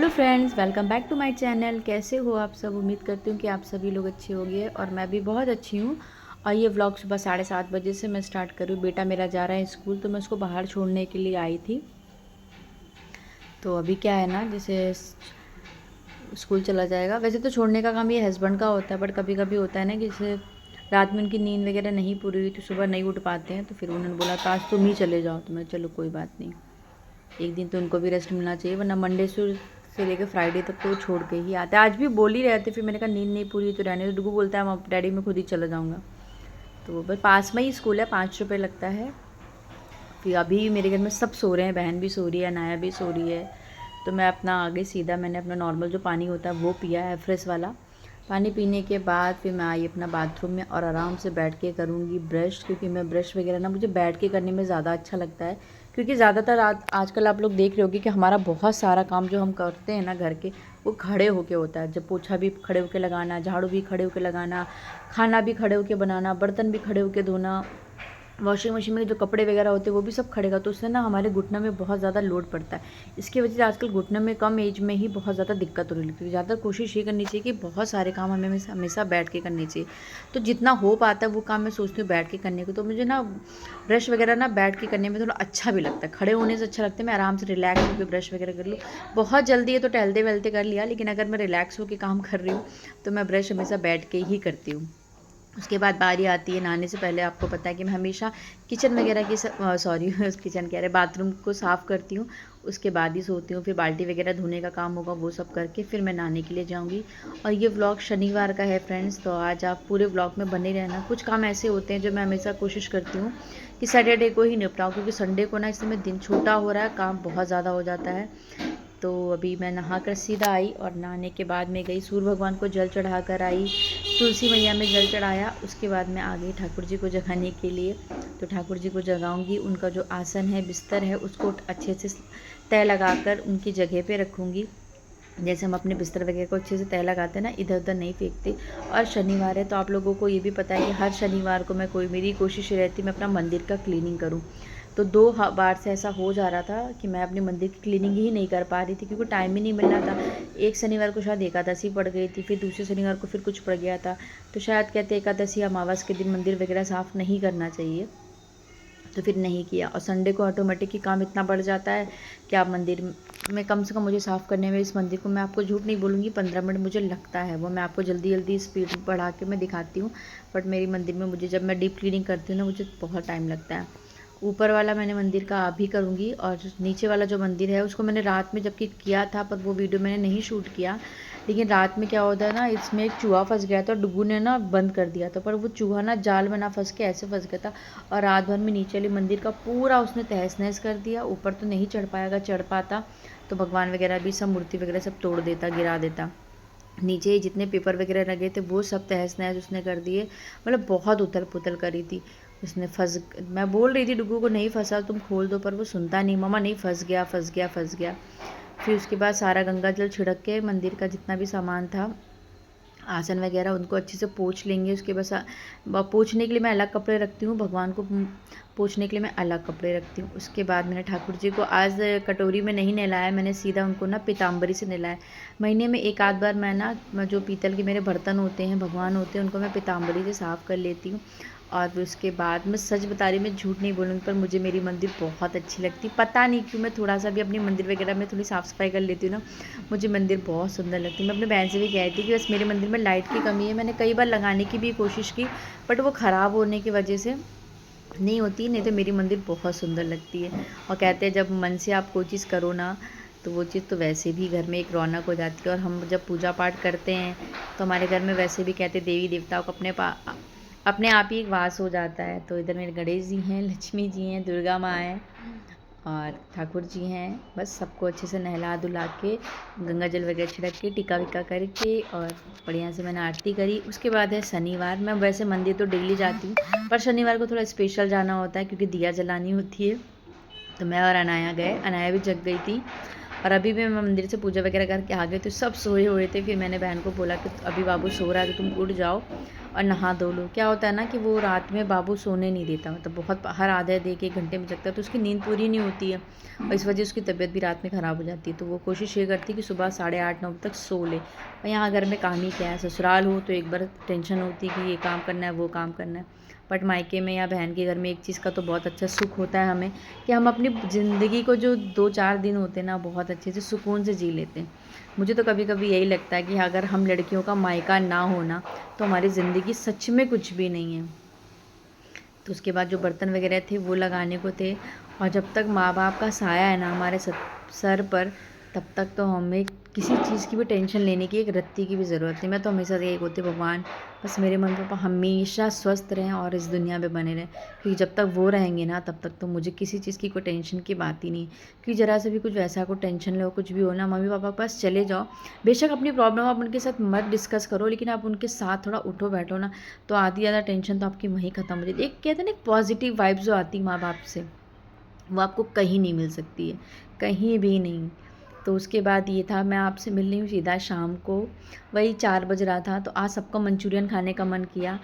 Hello friends, welcome back to my channel. कैसे हो आप सब? उम्मीद करती हूँ कि आप सभी लोग अच्छे होंगे और मैं भी बहुत अच्छी हूँ। और ये व्लॉग सुबह 7:30 बजे से मैं स्टार्ट करूँ। बेटा मेरा जा रहा है स्कूल, तो मैं उसको बाहर छोड़ने के लिए आई थी। तो अभी क्या है ना, जैसे स्कूल चला जाएगा। वैसे तो छोड़ने का काम ये हस्बैंड का होता है, बट कभी कभी होता है ना कि जैसे रात में उनकी नींद वगैरह नहीं पूरी हुई तो सुबह नहीं उठ पाते हैं, तो फिर उन्होंने बोला तो आज तुम ही चले जाओ। तो मैं चलो कोई बात नहीं, एक दिन तो उनको भी रेस्ट मिलना चाहिए, वरना मंडे से लेकर फ्राइडे तक तो छोड़ के ही आते हैं। आज भी बोल ही रहे थे, फिर मैंने कहा नींद नहीं पूरी तो रहने दो। डुगू बोलता है मैं डैडी मैं खुद ही चला जाऊँगा। तो बस पास में ही स्कूल है, 5 रुपये लगता है। फिर अभी मेरे घर में सब सो रहे हैं, बहन भी सो रही है, अनाया भी सो रही है। तो मैं अपना आगे सीधा मैंने अपना नॉर्मल जो पानी होता है वो पिया है, फ्रेश वाला पानी। पीने के बाद फिर मैं आई अपना बाथरूम में और आराम से बैठ के करूँगी ब्रश, क्योंकि मैं ब्रश वगैरह ना मुझे बैठ के करने में ज़्यादा अच्छा लगता है। क्योंकि ज़्यादातर आजकल आप लोग देख रहे होगे कि हमारा बहुत सारा काम जो हम करते हैं ना घर के, वो खड़े होके होता है। जब पोछा भी खड़े होके लगाना, झाड़ू भी खड़े होके लगाना, खाना भी खड़े होके बनाना, बर्तन भी खड़े होके धोना, वॉशिंग मशीन में जो कपड़े वगैरह होते हैं वो भी सब खड़े का, तो उससे ना हमारे घुटने में बहुत ज़्यादा लोड पड़ता है। इसकी वजह से आजकल घुटने में कम एज में ही बहुत ज़्यादा दिक्कत होने लगती है। ज़्यादातर कोशिश ये करनी चाहिए कि बहुत सारे काम हमें हमेशा बैठ के करने चाहिए। तो जितना हो पाता है वो काम मैं सोचती हूँ बैठ के करने को। तो मुझे ना ब्रश वगैरह ना बैठ के करने में थोड़ा अच्छा भी लगता है, खड़े होने से अच्छा लगता है। मैं आराम से रिलैक्स होकर ब्रश वगैरह कर लूँ। बहुत जल्दी है तो टहलते वहलते कर लिया, लेकिन अगर मैं रिलैक्स होकर काम कर रही हूँ तो मैं ब्रश हमेशा बैठ के ही करती हूँ। उसके बाद बारी आती है नहाने से पहले। आपको पता है कि मैं हमेशा किचन वगैरह की सॉरी किचन कह रहे बाथरूम को साफ़ करती हूँ, उसके बाद ही सोती हूँ। फिर बाल्टी वगैरह धोने का काम होगा, वो सब करके फिर मैं नहाने के लिए जाऊँगी। और ये व्लॉग शनिवार का है फ्रेंड्स, तो आज आप पूरे व्लॉग में बने रहना। कुछ काम ऐसे होते हैं जो मैं हमेशा कोशिश करती हूँ कि सैटरडे को ही निपटाऊँ, क्योंकि संडे को ना इस समय दिन छोटा हो रहा है, काम बहुत ज़्यादा हो जाता है। तो अभी मैं नहा कर सीधा आई और नहाने के बाद मैं गई सूर्य भगवान को जल चढ़ा कर आई, तुलसी मैया में जल चढ़ाया। उसके बाद मैं आ गई ठाकुर जी को जगाने के लिए। तो ठाकुर जी को जगाऊंगी, उनका जो आसन है, बिस्तर है, उसको अच्छे से तय लगाकर उनकी जगह पे रखूँगी। जैसे हम अपने बिस्तर वगैरह को अच्छे से तय लगाते हैं ना, इधर उधर नहीं फेंकते। और शनिवार है तो आप लोगों को ये भी पता है कि हर शनिवार को मेरी कोशिश रहती है मैं अपना मंदिर का क्लीनिंग करूँ। तो 2 बार से ऐसा हो जा रहा था कि मैं अपने मंदिर की क्लीनिंग ही नहीं कर पा रही थी, क्योंकि टाइम ही नहीं मिल रहा था। एक शनिवार को शायद एकादशी पड़ गई थी, फिर दूसरे शनिवार को फिर कुछ पड़ गया था। तो शायद कहते एकादशी अमावस के दिन मंदिर वगैरह साफ़ नहीं करना चाहिए, तो फिर नहीं किया। और संडे को ऑटोमेटिक ही काम इतना बढ़ जाता है कि आप मंदिर में कम से कम मुझे साफ़ करने में, इस मंदिर को मैं आपको झूठ नहीं बोलूँगी 15 मिनट मुझे लगता है। वो मैं आपको जल्दी जल्दी स्पीड बढ़ा के मैं दिखाती हूँ, बट मेरी मंदिर में मुझे जब मैं डीप क्लीनिंग करती हूँ ना, मुझे बहुत टाइम लगता है। ऊपर वाला मैंने मंदिर का अभी करूँगी, और नीचे वाला जो मंदिर है उसको मैंने रात में जबकि किया था, पर वो वीडियो मैंने नहीं शूट किया। लेकिन रात में क्या होता है ना, इसमें एक चूहा फंस गया था, डुगू ने ना बंद कर दिया था, पर वो चूहा ना जाल में ना फंस के ऐसे फंस गया था। और रात भर में नीचे वाले मंदिर का पूरा उसने तहस नहस कर दिया। ऊपर तो नहीं चढ़ पाया, अगर चढ़ पाता तो भगवान वगैरह भी सब मूर्ति वगैरह सब तोड़ देता, गिरा देता। नीचे जितने पेपर वगैरह लगे थे वो सब तहस नहस उसने कर दिए। मतलब बहुत उथल पुथल करी थी उसने। मैं बोल रही थी डुगू को नहीं फंसा तुम खोल दो, पर वो सुनता नहीं, मम्मा नहीं फंस गया फंस गया फंस गया। फिर उसके बाद सारा गंगा जल छिड़क के मंदिर का जितना भी सामान था, आसन वगैरह, उनको अच्छे से पोंछ लेंगे। उसके बस पोंछने के लिए मैं अलग कपड़े रखती हूँ, भगवान को पोंछने के लिए मैं अलग कपड़े रखती हूँ। उसके बाद मैंने ठाकुर जी को आज कटोरी में नहीं नहलाया, मैंने सीधा उनको ना पीताम्बरी से नहलाया। महीने में एक आध बार मैं ना जो पीतल के मेरे बर्तन होते हैं, भगवान होते हैं, उनको मैं पीताम्बरी से साफ़ कर लेती हूँ। और फिर उसके बाद मैं सच बता रही, मैं झूठ नहीं बोलूँगी, पर मुझे मेरी मंदिर बहुत अच्छी लगती। पता नहीं क्यों, मैं थोड़ा सा भी अपनी मंदिर वगैरह में थोड़ी साफ़ सफाई कर लेती हूँ ना, मुझे मंदिर बहुत सुंदर लगती है। मैं अपने बहन से भी कह रही थी कि बस मेरे मंदिर में लाइट की कमी है। मैंने कई बार लगाने की भी कोशिश की, बट वो ख़राब होने की वजह से नहीं होती। नहीं तो मेरी मंदिर बहुत सुंदर लगती है। और कहते हैं जब मन से आप कोई चीज़ करो ना, तो वो चीज़ तो वैसे भी घर में एक रौनक हो जाती है। और हम जब पूजा पाठ करते हैं तो हमारे घर में वैसे भी कहते हैं देवी देवताओं को अपने आप ही एक वास हो जाता है। तो इधर मेरे गणेश जी हैं, लक्ष्मी जी हैं, दुर्गा माँ हैं और ठाकुर जी हैं। बस सबको अच्छे से नहला धुला के, गंगा जल वगैरह छिड़क के, टीका विका करके, और बढ़िया से मैंने आरती करी। उसके बाद है शनिवार। मैं वैसे मंदिर तो डेली जाती हूँ, पर शनिवार को थोड़ा स्पेशल जाना होता है क्योंकि दिया जलानी होती है। तो मैं और अनाया गए, अनाया भी जग गई थी। और अभी भी मैं मंदिर से पूजा वगैरह करके आ गई तो सब सोए हुए थे। फिर मैंने बहन को बोला कि अभी बाबू सो रहा है तो तुम उठ जाओ और नहा धो लो। क्या होता है ना कि वो रात में बाबू सोने नहीं देता, मतलब बहुत हर आधे आधे एक घंटे में जगता है तो उसकी नींद पूरी नहीं होती है और इस वजह उसकी तबीयत भी रात में ख़राब हो जाती है। तो वो कोशिश ये करती है कि सुबह 8:30-9 बजे तक सो ले। और यहाँ घर में काम ही क्या है, ससुराल हो तो एक बार टेंशन होती है कि ये काम करना है वो काम करना है, बट मायके में या बहन के घर में एक चीज़ का तो बहुत अच्छा सुख होता है हमें कि हम अपनी ज़िंदगी को जो 2-4 दिन होते हैं ना बहुत अच्छे से सुकून से जी लेते हैं। मुझे तो कभी कभी यही लगता है कि अगर हम लड़कियों का मायका ना होना तो हमारी ज़िंदगी सच में कुछ भी नहीं है। तो उसके बाद जो बर्तन वगैरह थे वो लगाने को थे, और जब तक माँ बाप का साया है ना हमारे सर पर, तब तक तो हमें किसी चीज़ की भी टेंशन लेने की एक रत्ती की भी ज़रूरत नहीं। मैं तो हमेशा यही होती भगवान बस मेरे मम्मी पापा हमेशा स्वस्थ रहें और इस दुनिया में बने रहें, क्योंकि जब तक वो रहेंगे ना तब तक तो मुझे किसी चीज़ की कोई टेंशन की बात ही नहीं। क्योंकि ज़रा से भी कुछ वैसा को टेंशन लो कुछ भी हो ना, मम्मी पापा के पास चले जाओ, बेशक अपनी प्रॉब्लम आप उनके साथ मत डिस्कस करो, लेकिन आप उनके साथ थोड़ा उठो बैठो ना तो आधी ज़्यादा टेंशन तो आपकी वहीं ख़त्म हो जाती है। एक कहते हैं ना एक पॉजिटिव वाइब जो आती माँ बाप से, वो आपको कहीं नहीं मिल सकती है, कहीं भी नहीं। तो उसके बाद ये था, मैं आपसे मिल रही हूँ सीधा शाम को, वही 4 बज रहा था। तो आज सबको मंचूरियन खाने का मन किया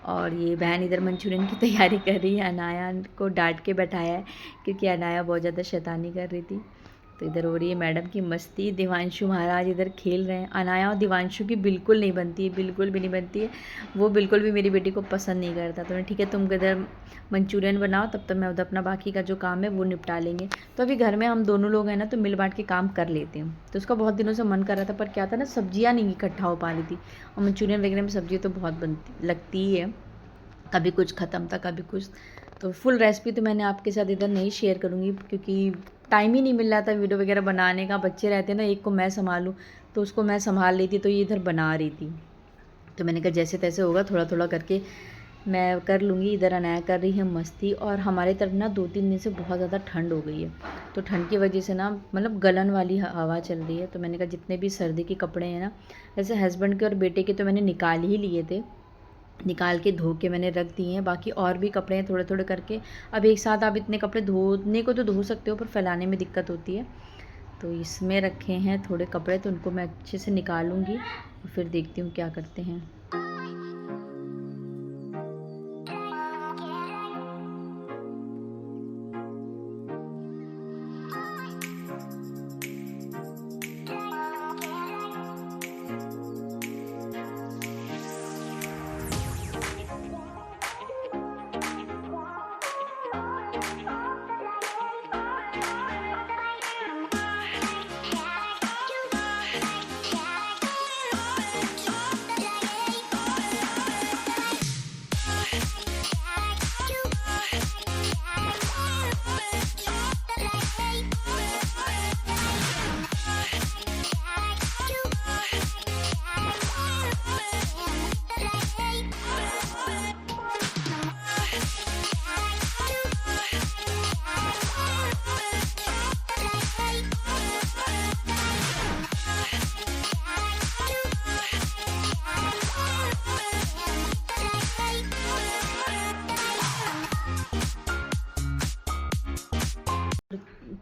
और ये बहन इधर मंचूरियन की तैयारी कर रही है। अनाया को डांट के बैठाया है क्योंकि अनाया बहुत ज़्यादा शैतानी कर रही थी। तो इधर हो रही है मैडम की मस्ती, दिवांशु महाराज इधर खेल रहे हैं। अनाया और दिवांशु की बिल्कुल नहीं बनती है, बिल्कुल भी नहीं बनती है, वो बिल्कुल भी मेरी बेटी को पसंद नहीं करता। तो ठीक है तुम इधर मंचूरियन बनाओ, तब तक मैं उधर अपना बाकी का जो काम है वो निपटा लेंगे। तो अभी घर में हम दोनों लोग हैं ना तो मिल बांट के काम कर लेते हैं। तो उसका बहुत दिनों से मन कर रहा था, पर क्या था ना सब्जियाँ नहीं इकट्ठा हो पा रही थी, और मंचूरियन वगैरह में सब्जी तो बहुत बनती लगती ही है, कभी कुछ ख़त्म था कभी कुछ। तो फुल रेसिपी तो मैंने आपके साथ इधर नहीं शेयर करूँगी क्योंकि टाइम ही नहीं मिल रहा था वीडियो वगैरह बनाने का। बच्चे रहते हैं ना, एक को मैं संभालूँ तो उसको मैं संभाल लेती, तो ये इधर बना रही थी। तो मैंने कहा जैसे तैसे होगा, थोड़ा थोड़ा करके मैं कर लूँगी। इधर अनाया कर रही है मस्ती, और हमारे तरफ ना 2-3 दिन से बहुत ज़्यादा ठंड हो गई है। तो ठंड की वजह से ना मतलब गलन वाली हवा चल रही है। तो मैंने कहा जितने भी सर्दी के कपड़े हैं ना, जैसे हस्बैंड के और बेटे के तो मैंने निकाल ही लिए थे, निकाल के धो के मैंने रख दिए हैं। बाकी और भी कपड़े हैं थोड़े थोड़े करके। अब एक साथ आप इतने कपड़े धोने को तो धो सकते हो, पर फैलाने में दिक्कत होती है। तो इसमें रखे हैं थोड़े कपड़े, तो उनको मैं अच्छे से निकालूंगी और फिर देखती हूँ क्या करते हैं।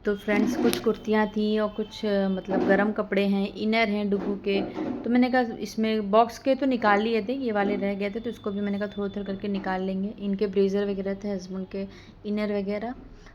तो फ्रेंड्स कुछ कुर्तियाँ थी और कुछ मतलब गरम कपड़े हैं, इनर हैं डुगू के। तो मैंने कहा इसमें बॉक्स के तो निकाल लिए थे, ये वाले रह गए थे तो इसको भी मैंने कहा थोड़ा थोड़ा करके निकाल लेंगे। इनके ब्लेज़र वगैरह थे हस्बैंड के, इनर वगैरह।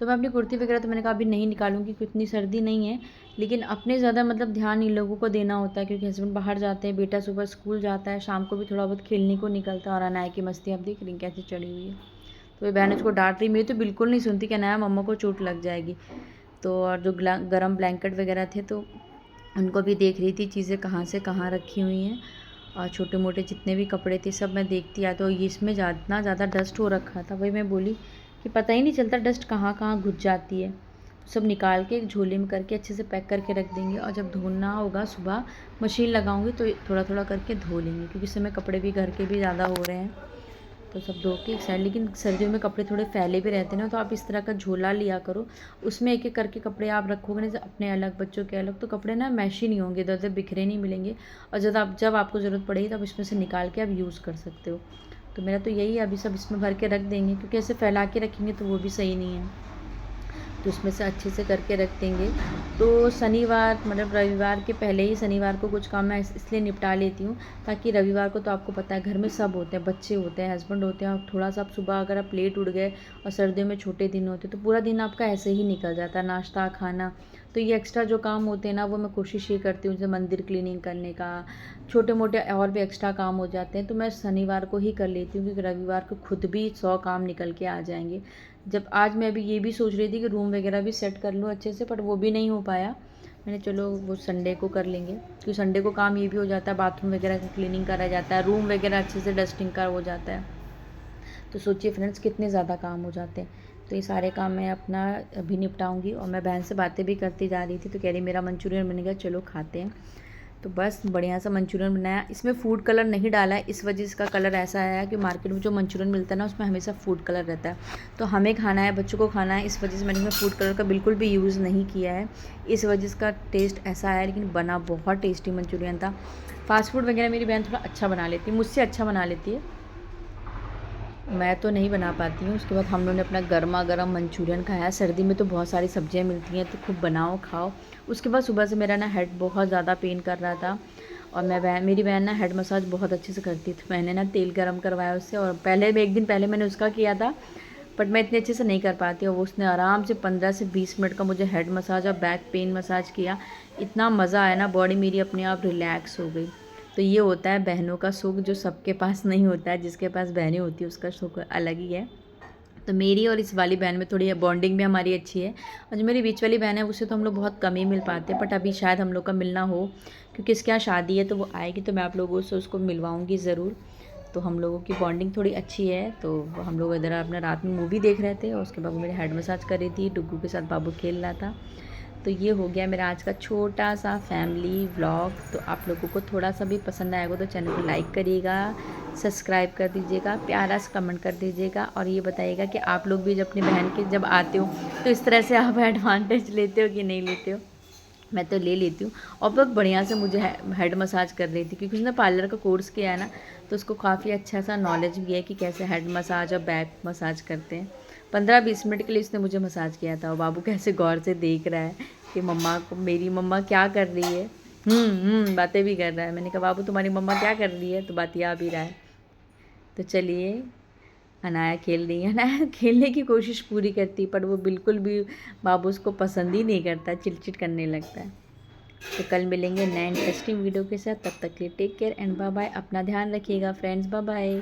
तो मैं अपनी कुर्ती वगैरह तो मैंने कहा अभी नहीं निकालूंगी क्योंकि इतनी सर्दी नहीं है, लेकिन अपने ज़्यादा मतलब ध्यान इन लोगों को देना होता है क्योंकि हस्बैंड बाहर जाते हैं, बेटा सुबह स्कूल जाता है, शाम को भी थोड़ा बहुत खेलने को निकलता है। और अनाया की मस्ती आप देख रही हैं कैसे चढ़ी हुई है। तो ये बहन उसको डांट रही, मेरी तो बिल्कुल नहीं सुनती कि अनाया मम्मा को चोट लग जाएगी। तो और जो गरम ब्लैंकेट वगैरह थे तो उनको भी देख रही थी चीज़ें कहाँ से कहाँ रखी हुई हैं, और छोटे मोटे जितने भी कपड़े थे सब मैं देखती आ। तो इसमें इतना ज़्यादा डस्ट हो रखा था, वही मैं बोली कि पता ही नहीं चलता डस्ट कहाँ कहाँ घुस जाती है। सब निकाल के एक झोले में करके अच्छे से पैक करके रख देंगे, और जब धोना होगा सुबह मशीन लगाऊंगी तो थोड़ा थोड़ा करके धो लेंगे, क्योंकि इस समय कपड़े भी घर के भी ज़्यादा हो रहे हैं तो सब धो के एक साइड। लेकिन सर्दियों में कपड़े थोड़े फैले भी रहते हैं ना, तो आप इस तरह का झोला लिया करो, उसमें एक एक करके कपड़े आप रखोगे ना, अपने अलग बच्चों के अलग, तो कपड़े ना मैश ही नहीं होंगे, इधर उधर बिखरे नहीं मिलेंगे, और जब आपको ज़रूरत पड़ेगी तब इसमें से निकाल के आप यूज़ कर सकते हो। तो मेरा तो यही है, अभी सब इसमें भर के रख देंगे क्योंकि ऐसे फैला के रखेंगे तो वो भी सही नहीं है। तो उसमें से अच्छे से करके रख देंगे। तो शनिवार मतलब रविवार के पहले ही शनिवार को कुछ काम मैं इसलिए निपटा लेती हूँ ताकि रविवार को तो आपको पता है घर में सब होते हैं, बच्चे होते हैं, हस्बैंड होते हैं, और थोड़ा सा आप सुबह अगर आप लेट उठ गए और सर्दियों में छोटे दिन होते तो पूरा दिन आपका ऐसे ही निकल जाता है, नाश्ता खाना। तो ये एक्स्ट्रा जो काम होते हैं ना वो मैं कोशिश ये करती हूँ, जैसे मंदिर क्लीनिंग करने का, छोटे मोटे और भी एक्स्ट्रा काम हो जाते हैं तो मैं शनिवार को ही कर लेती हूँ, क्योंकि रविवार को खुद भी 100 काम निकल के आ जाएंगे। जब आज मैं अभी ये भी सोच रही थी कि रूम वगैरह भी सेट कर लूँ अच्छे से, पर वो भी नहीं हो पाया। मैंने चलो वो संडे को कर लेंगे, क्योंकि संडे को काम ये भी हो जाता है, बाथरूम वगैरह की क्लीनिंग करा जाता है, रूम वगैरह अच्छे से डस्टिंग का हो जाता है। तो सोचिए फ्रेंड्स कितने ज़्यादा काम हो जाते हैं। तो ये सारे काम मैं अपना अभी निपटाऊंगी। और मैं बहन से बातें भी करती जा रही थी तो कह रही मेरा मंचूरियन बनेगा, चलो खाते हैं। तो बस बढ़िया सा मंचूरियन बनाया। इसमें फूड कलर नहीं डाला है, इस वजह से इसका कलर ऐसा आया है कि मार्केट में जो मंचूरियन मिलता है ना उसमें हमेशा फूड कलर रहता है, तो हमें खाना है, बच्चों को खाना है, इस वजह से मैंने इसमें फूड कलर का बिल्कुल भी यूज़ नहीं किया है। इस वजह से इसका टेस्ट ऐसा आया, लेकिन बना बहुत टेस्टी मंचूरियन था। फास्ट फूड वगैरह मेरी बहन थोड़ा अच्छा बना लेती है, मुझसे अच्छा बना लेती है, मैं तो नहीं बना पाती हूँ। उसके बाद हम लोगों ने अपना गर्मा गर्म मंचूरियन खाया। सर्दी में तो बहुत सारी सब्जियाँ मिलती हैं तो खूब बनाओ खाओ। उसके बाद सुबह से मेरा ना हेड बहुत ज़्यादा पेन कर रहा था, और मेरी बहन ना हेड मसाज बहुत अच्छे से करती थी। मैंने ना तेल गर्म करवाया उससे, और पहले एक दिन पहले मैंने उसका किया था, बट मैं इतने अच्छे से नहीं कर पाती हूँ। वो उसने आराम से 15 से 20 मिनट का मुझे हेड मसाज और बैक पेन मसाज किया। इतना मज़ा आया ना, बॉडी मेरी अपने आप रिलैक्स हो गई। तो ये होता है बहनों का सुख, जो सबके पास नहीं होता है। जिसके पास बहनें होती है उसका सुख अलग ही है। तो मेरी और इस वाली बहन में थोड़ी बॉन्डिंग भी हमारी अच्छी है। और जो मेरी बीच वाली बहन है उससे तो हम लोग बहुत कम ही मिल पाते हैं, बट अभी शायद हम लोग का मिलना हो, क्योंकि इसके यहाँ शादी है तो वो आएगी तो मैं आप लोगों से उसको मिलवाऊंगी ज़रूर। तो हम लोगों की बॉन्डिंग थोड़ी अच्छी है। तो हम लोग इधर अपना रात में मूवी देख रहे थे, और उसके बाद वो मेरे हेड मसाज कर रही थी, डुग्गू के साथ बाबू खेल रहा था। तो ये हो गया मेरा आज का छोटा सा फैमिली व्लॉग। तो आप लोगों को थोड़ा सा भी पसंद आएगा तो चैनल को लाइक करिएगा, सब्सक्राइब कर दीजिएगा, प्यारा सा कमेंट कर दीजिएगा, और ये बताइएगा कि आप लोग भी जब अपनी बहन के जब आते हो तो इस तरह से आप एडवांटेज लेते हो कि नहीं लेते हो। मैं तो ले लेती हूँ। और बहुत बढ़िया से मुझे हेड मसाज कर रही थी, क्योंकि उसने पार्लर का कोर्स किया है ना, तो उसको काफ़ी अच्छा सा नॉलेज भी है कि कैसे हेड मसाज और बैक मसाज करते हैं। 15-20 मिनट के लिए उसने मुझे मसाज किया था। और बाबू कैसे गौर से देख रहा है कि मम्मा को, मेरी मम्मा क्या कर रही है। बातें भी कर रहा है। मैंने कहा बाबू तुम्हारी मम्मा क्या कर रही है, तो बातिया भी रहा है। तो चलिए, अनाया खेल रही है। अनाया खेलने की कोशिश पूरी करती, पर वो बिल्कुल भी बाबू उसको पसंद ही नहीं करता, चिड़चिड़ करने लगता है। तो कल मिलेंगे नए इंटरेस्टिंग वीडियो के साथ, तब तक के लिए take care and bye bye. अपना ध्यान रखिएगा फ्रेंड्स, बाय बाय।